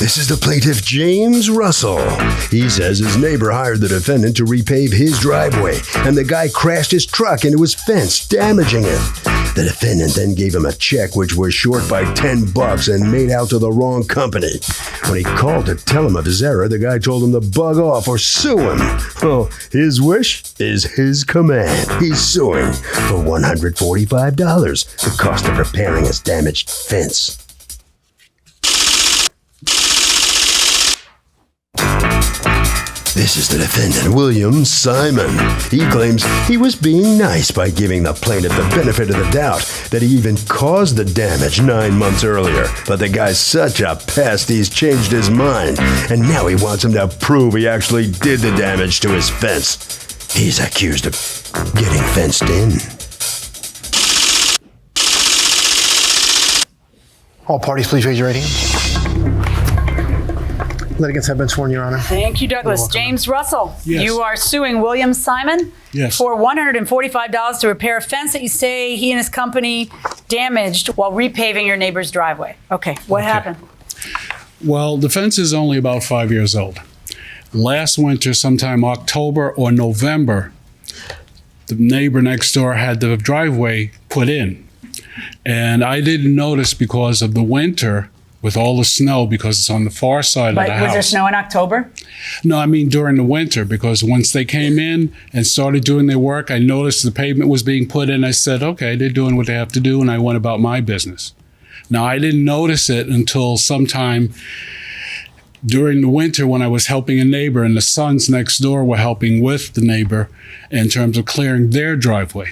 This is the plaintiff, James Russell. He says his neighbor hired the defendant to repave his driveway, and the guy crashed his truck into his fence, damaging it. The defendant then gave him a check which was short by $10 and made out to the wrong company. When he called to tell him of his error, the guy told him to bug off or sue him. Well, his wish is his command. He's suing for $145, the cost of repairing his damaged fence. This is the defendant, William Simon. He claims he was being nice by giving the plaintiff the benefit of the doubt, that he even caused the damage 9 months earlier. But the guy's such a pest, he's changed his mind, and now he wants him to prove he actually did the damage to his fence. He's accused of getting fenced in. All parties, please raise your right hand. Litigants have been sworn, Your Honor. Thank you, Douglas. James Russell, Yes. You are suing William Simon Yes. for $145 to repair a fence that you say he and his company damaged while repaving your neighbor's driveway. Okay, what happened? Well, the fence is only about 5 years old. Last winter, sometime October or November, the neighbor next door had the driveway put in. And I didn't notice because of the winter with all the snow, because it's on the far side of the house. Was there snow in October? No, I mean during the winter, because once they came in and started doing their work, I noticed the pavement was being put in. I said, okay, they're doing what they have to do, and I went about my business. Now, I didn't notice it until sometime during the winter when I was helping a neighbor, and the sons next door were helping with the neighbor in terms of clearing their driveway.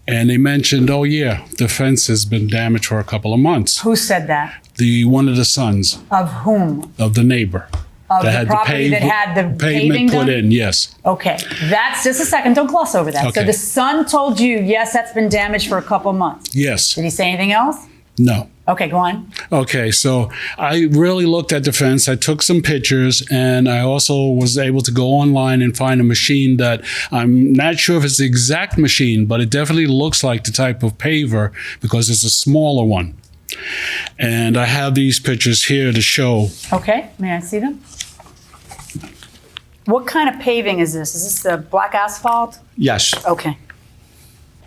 And they mentioned, oh yeah, the fence has been damaged for a couple of months. Who said that? One of the sons Of whom? of the neighbor. Of the property that had the paving pavement put done? in, yes. Okay, that's just a second. Don't gloss over that. So Okay. the son told you, yes, that's been damaged for a couple months. Yes. Did he say anything else? No. Okay, go on. Okay, so I really looked at the fence. I took some pictures, and I also was able to go online and find a machine that I'm not sure if it's the exact machine, but it definitely looks like the type of paver because it's a smaller one. And I have these pictures here to show. Okay, may I see them? What kind of paving is this? Is this the black asphalt? Yes. Okay.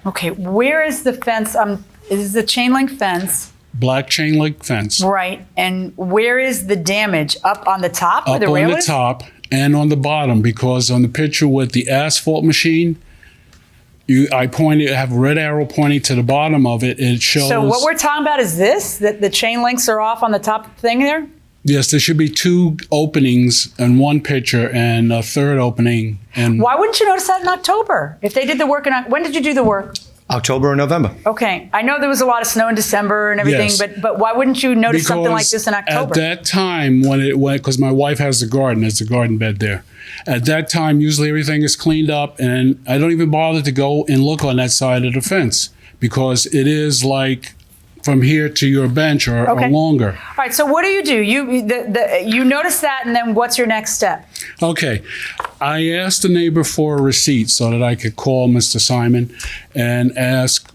Okay, where is the fence? Is the chain link fence? Black chain link fence. Right, and where is the damage? Up on the top where Up the rail on the is? top and on the bottom, because on the picture with the asphalt machine, I have a red arrow pointing to the bottom of it. It shows. So what we're talking about is this, that the chain links are off on the top thing there? Yes, there should be 2 openings in one picture and a third opening. And Why wouldn't you notice that in October? If they did the work when did you do the work? October or November. Okay, I know there was a lot of snow in December and everything, Yes. but why wouldn't you notice something like Because this in October? At that time, when it went, because my wife has a garden, there's a garden bed there. At that time, usually everything is cleaned up, and I don't even bother to go and look on that side of the fence because it is like from here to your bench or longer. All right, so what do? You notice that, and then what's your next step? Okay. I asked the neighbor for a receipt so that I could call Mr. Simon and ask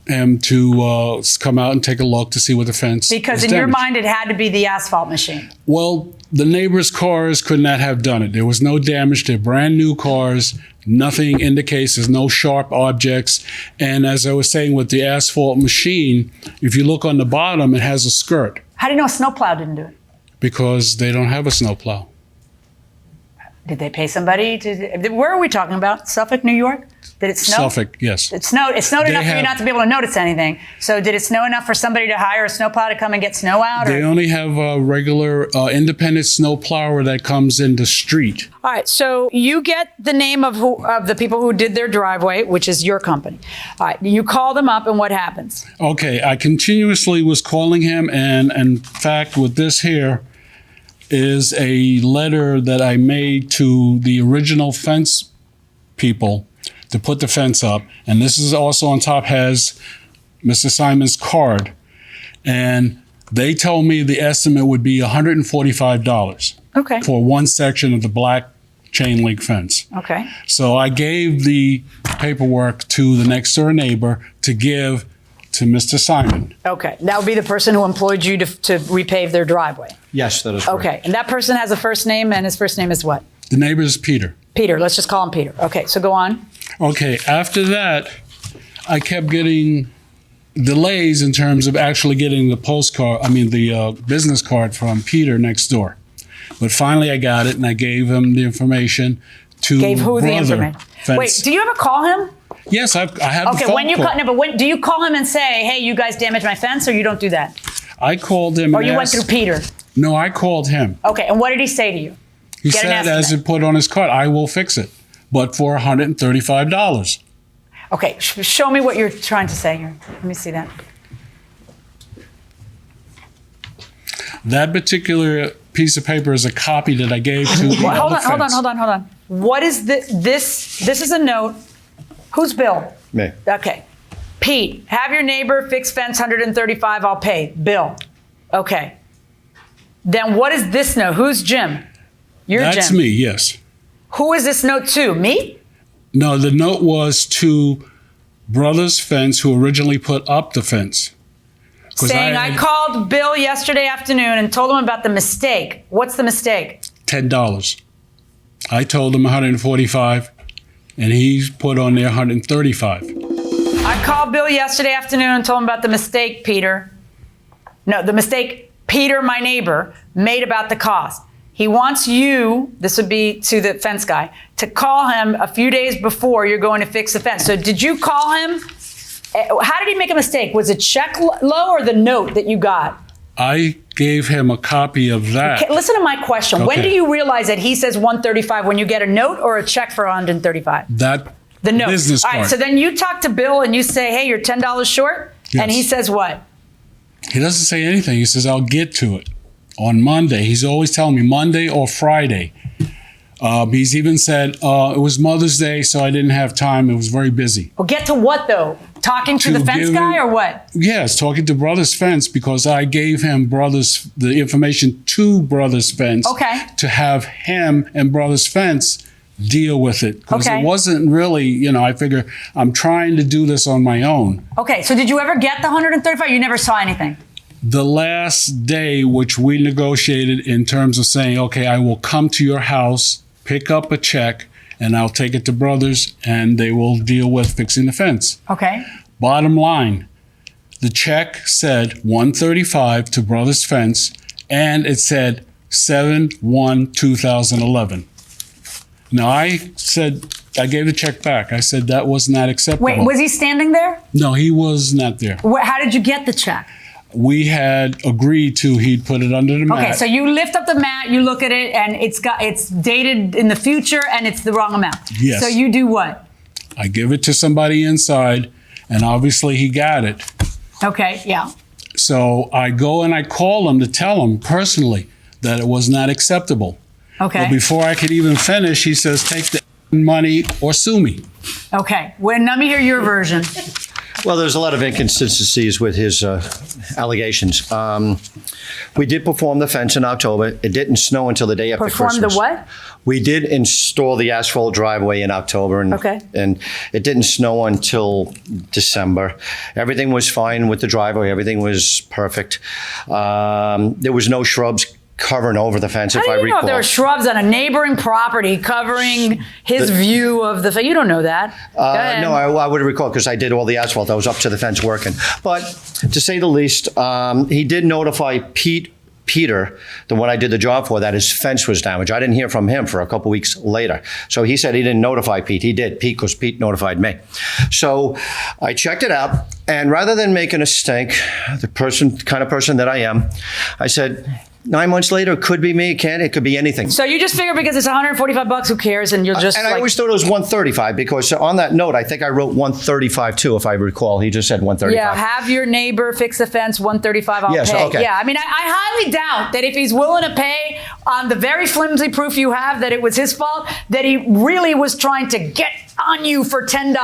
him to come out and take a look to see what the fence Because is in your damaged. mind, it had to be the asphalt machine. Well, the neighbor's cars could not have done it. There was no damage. They're brand new cars. Nothing indicates there's no sharp objects. And as I was saying with the asphalt machine, if you look on the bottom, it has a skirt How do you know a snowplow didn't do it? because they don't have a snowplow. Did they pay somebody to? Where are we talking about? Suffolk, New York? Did it snow? Suffolk, yes. It snowed. It snowed They enough for you have- not to be able to notice anything. So did it snow enough for somebody to hire a snowplow to come and get snow out? They Or? only have a regular independent snow plower that comes in the street. All right. So you get the name of the people who did their driveway, which is your company. All right. You call them up, and what happens? Okay, I continuously was calling him, and in fact, with this here is a letter that I made to the original fence people to put the fence up. And this is also on top has Mr. Simon's card. And they told me the estimate would be $145 Okay. for one section of the black chain link fence. Okay. So I gave the paperwork to the next door neighbor to give to Mr. Simon. Okay, that would be the person who employed you to repave their driveway. Yes, that is correct. Okay, and that person has a first name, and his first name is what? The neighbor is Peter. Peter, let's just call him Peter. Okay, so go on. Okay, after that, I kept getting delays in terms of actually getting the the business card from Peter next door. But finally I got it, and I gave him the information to Gave who the brother information? fence. Wait, do you ever call him? Yes, I have a Okay, phone when you call. call, no, but when do you call him and say, "Hey, you guys damaged my fence," or you don't do that? I called him. Or and you went asked- through Peter? No, I called him. Okay, and what did he say to you? He Get an said, as estimate. it put on his card, I will fix it, but for $135. Okay, show me what you're trying to say here. Let me see that. That particular piece of paper is a copy that I gave to the Well, other fence. hold on. What is this? This is a note. Who's Bill? Me. Okay. Pete, have your neighbor fix fence 135, I'll pay. Bill. Okay. Then what is this note? Who's Jim? You're That's Jim. me, yes. Who is this note to? Me? No, the note was to Brothers Fence, who originally put up the fence. 'Cause Saying I had called Bill yesterday afternoon and told him about the mistake. What's the mistake? $10. I told him 145, and he put on there 135. I called Bill yesterday afternoon and told him about the mistake, Peter. No, the mistake Peter, my neighbor, made about the cost. He wants you, this would be to the fence guy, to call him a few days before you're going to fix the fence. So did you call him? How did he make a mistake? Was it check low or the note that you got? I gave him a copy of that. Okay, listen to my question. When Okay. do you realize that he says 135 when you get a note or a check for 135? That The note. business All card. right, so then you talk to Bill and you say, hey, you're $10 short? And he Yes. says what? He doesn't say anything. He says, I'll get to it on Monday. He's always telling me Monday or Friday. He's even said, it was Mother's Day, so I didn't have time. It was very busy. Well, get to what though? Talking to To the fence give guy him- or what? Yes, talking to Brothers Fence, because I gave him the information to Brothers Fence Okay. to have him and Brothers Fence deal with it. Because Okay. it wasn't really, I figure I'm trying to do this on my own. Okay, so did you ever get the 135? You never saw anything. The last day, which we negotiated in terms of saying, okay, I will come to your house, pick up a check, and I'll take it to Brothers, and they will deal with fixing the fence. Okay. Bottom line, the check said 135 to Brothers Fence, and it said 7/1/2011. Now I gave the check back. I said that was not acceptable. Wait, was he standing there? No, he was not there. How did you get the check? We had agreed to he'd put it under the mat. Okay, so you lift up the mat, you look at it, and it's dated in the future, and it's the wrong amount. Yes. So you do what? I give it to somebody inside, and obviously he got it. Okay, yeah. So I go and I call him to tell him personally that it was not acceptable. Okay. But before I could even finish, he says, take the money or sue me. Okay. Well, let me hear your version. Well, there's a lot of inconsistencies with his allegations. We did perform the fence in October. It didn't snow until the day after Perform Christmas. the what? We did install the asphalt driveway in October, and Okay. and it didn't snow until December. Everything was fine with the driveway. Everything was perfect. There was no shrubs covering over the fence, How if do I you know recall. if there were shrubs on a neighboring property covering his view of the fence? You don't know that. Go ahead. No, I would recall because I did all the asphalt. I was up to the fence working. But to say the least, he did notify Peter, the one I did the job for, that his fence was damaged. I didn't hear from him for a couple weeks later. So he said he didn't notify Pete. He did, Pete, because Pete notified me. So I checked it out, and rather than making a stink, the kind of person that I am, I said, 9 months later, it could be me, it could be anything. So you just figure because it's $145, who cares? And you'll just And I always thought it was 135 because on that note, I think I wrote 135 too, if I recall. He just said 135. yeah, have your neighbor fix the fence, 135, I'll Yes, pay. okay. Yeah, I mean, I highly doubt that if he's willing to pay on the very flimsy proof you have that it was his fault, that he really was trying to get on you for $10.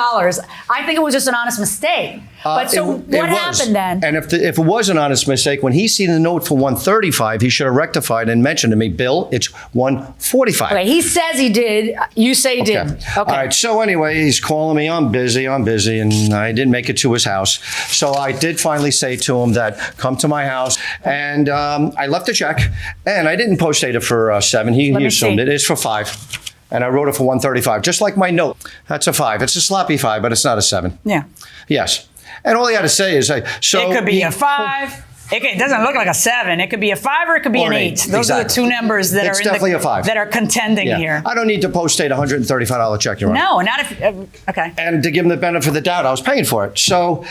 I think it was just an honest mistake. But so what happened then? And if it was an honest mistake, when he seen the note for 135, he should have rectified and mentioned to me, Bill, it's 145. Okay, he says he did. You say he didn't. Okay. All right. So anyway, he's calling me. I'm busy, and I didn't make it to his house. So I did finally say to him that come to my house, and I left a check, and I didn't post date it for 7. He assumed it is for 5. And I wrote it for 135, just like my note. That's a 5. It's a sloppy 5, but it's not a 7. Yeah. Yes. And all he had to say is, it could be a 5. It doesn't look like a 7. It could be a 5 or it could be an 8. Those are the two numbers that definitely a 5. That are contending here. I don't need to post date a $135 check, Your Honor. No, not if. Okay. And to give him the benefit of the doubt, I was paying for it. So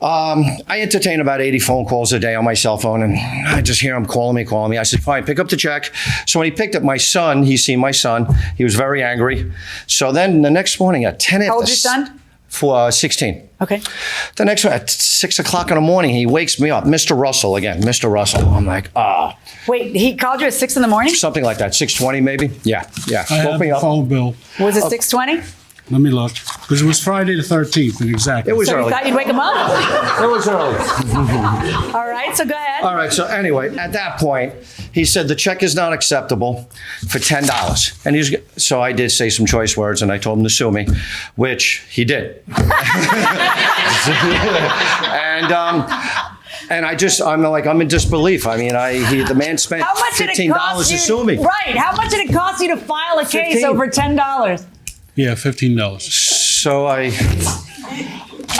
I entertain about 80 phone calls a day on my cell phone, and I just hear him calling me. I said, fine, pick up the check. So when he picked up my son, he seen my son. He was very angry. So then the next morning at 10 after. How old's your son? For 16. Okay. The next one at 6 o'clock in the morning, he wakes me up. Mr. Russell again, Mr. Russell. I'm like, Wait, he called you at 6 in the morning? Something like that, 6:20 maybe. Yeah. I have the phone bill. Was it 6:20? Let me look. Because it was Friday the 13th, and exactly. It was So early. you thought you'd wake him up? It was early. All right, so go ahead. All right, so anyway, at that point, he said the check is not acceptable for $10. And so I did say some choice words, and I told him to sue me, which he did. And I'm in disbelief. I mean, the man spent $15 to sue me. Right. How much did it cost you to file a case over $10? Yeah, $15. So I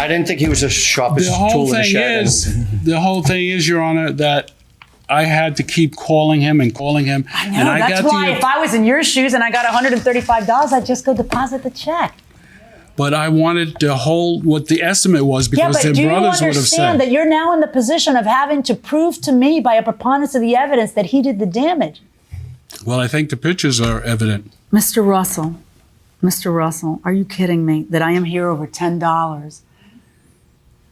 didn't think he was the sharpest tool in the shed. The whole thing is, Your Honor, that I had to keep calling him. I know. That's why if I was in your shoes and I got $135, I'd just go deposit the check. But I wanted to hold what the estimate was because their brothers would have said. Do you understand that you're now in the position of having to prove to me by a preponderance of the evidence that he did the damage? Well, I think the pictures are evident. Mr. Russell, are you kidding me that I am here over $10?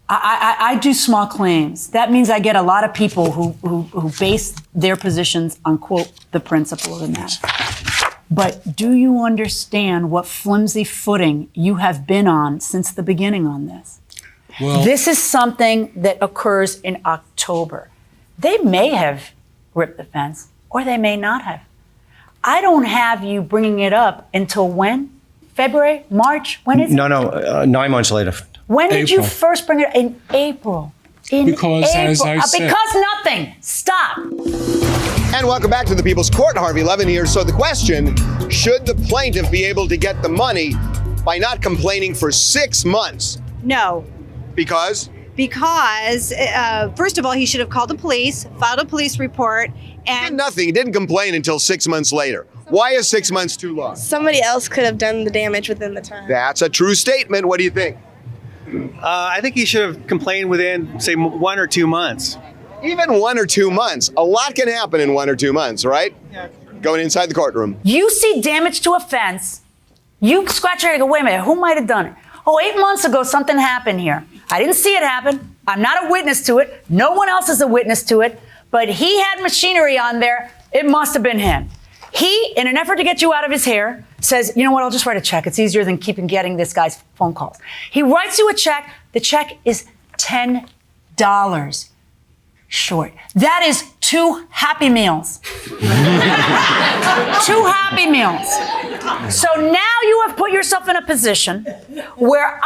I do small claims. That means I get a lot of people who base their positions on, quote, the principle of the matter. But do you understand what flimsy footing you have been on since the beginning on this? Well, this is something that occurs in October. They may have ripped the fence, or they may not have. I don't have you bringing it up until when? February? March? When is it? No, 9 months later. When did you first bring it up? In April. Because, as I said. Because nothing. Stop. And welcome back to the People's Court. Harvey Levin here. So the question, should the plaintiff be able to get the money by not complaining for 6 months? No. Because? Because, first of all, he should have called the police, filed a police report, and... He did nothing. He didn't complain until 6 months later. Why is 6 months too long? Somebody else could have done the damage within the time. That's a true statement. What do you think? I think he should have complained within, say, 1 or 2 months. Even 1 or 2 months. A lot can happen in 1 or 2 months, right? Yeah. Going inside the courtroom. You see damage to a fence, you scratch your head and go, wait a minute, who might have done it? Oh, 8 months ago, something happened here. I didn't see it happen. I'm not a witness to it. No one else is a witness to it. But he had machinery on there. It must have been him. He, in an effort to get you out of his hair, says, you know what, I'll just write a check. It's easier than getting this guy's phone calls. He writes you a check. The check is $10 short. That is 2 Happy Meals. 2 Happy Meals. So now you have put yourself in a position where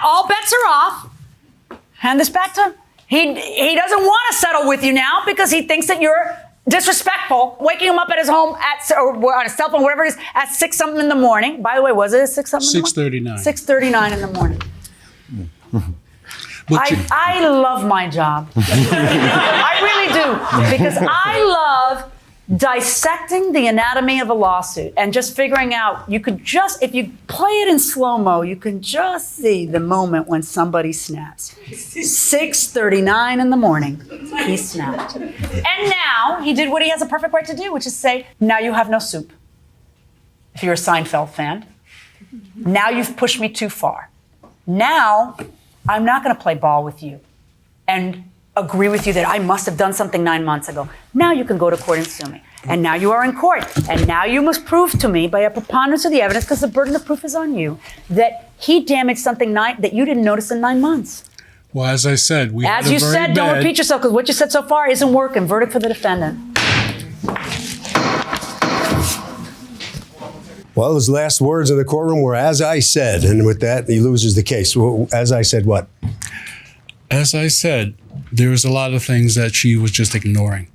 all bets are off. Hand this back to him. He doesn't want to settle with you now because he thinks that you're disrespectful, waking him up at his home or on his cell phone, whatever it is, at 6 something in the morning. By the way, was it 6 something? 6:39. 6:39 in the morning. I love my job. I really do, because I love dissecting the anatomy of a lawsuit and just figuring out, if you play it in slow-mo, you can just see the moment when somebody snaps. 6:39 in the morning, he snapped. And now he did what he has a perfect right to do, which is say, now you have no soup. If you're a Seinfeld fan, now you've pushed me too far. Now I'm not going to play ball with you and agree with you that I must have done something 9 months ago. Now you can go to court and sue me. And now you are in court. And now you must prove to me by a preponderance of the evidence, because the burden of proof is on you, that he damaged something that you didn't notice in 9 months. Well, as I said, we As had a you very said, don't bad- repeat yourself, because what you said so far isn't working. Verdict for the defendant. Well, his last words in the courtroom were, as I said. And with that, he loses the case. Well, as I said, what? As I said, there was a lot of things that she was just ignoring.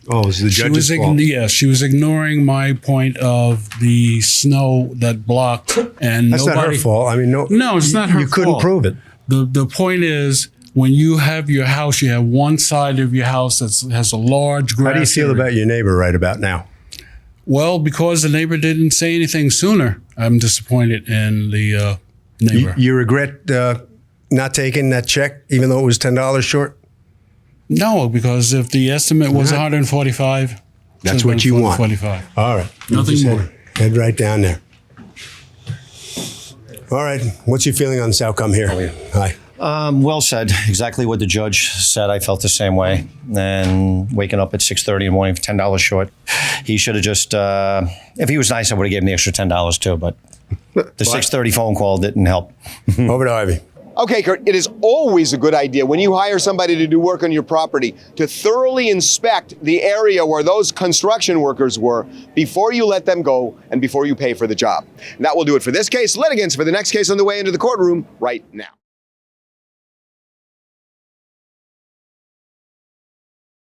Oh, it's the judge's fault. Yes, she was ignoring my point of the snow that blocked, and That's not her fault. I mean, No, it's not her You couldn't fault. prove it. The point is, when you have your house, you have one side of your house that has a large grass. How do you feel area. about your neighbor right about now? Well, because the neighbor didn't say anything sooner, I'm disappointed in the neighbor. You regret not taking that check, even though it was $10 short? No, because if the estimate was 145, That's what you want. 45. All right. Nothing Just more. Head right down there. All right. What's your feeling on this outcome here? Hi. Well said. Exactly what the judge said. I felt the same way. And waking up at 6:30 in the morning for $10 short, he should have just. If he was nice, I would have given him the extra $10 too. But the 6:30 phone call didn't help. Over to Ivy. Okay, Kurt, it is always a good idea when you hire somebody to do work on your property to thoroughly inspect the area where those construction workers were before you let them go and before you pay for the job. And that will do it for this case. Litigants for the next case on the way into the courtroom right now.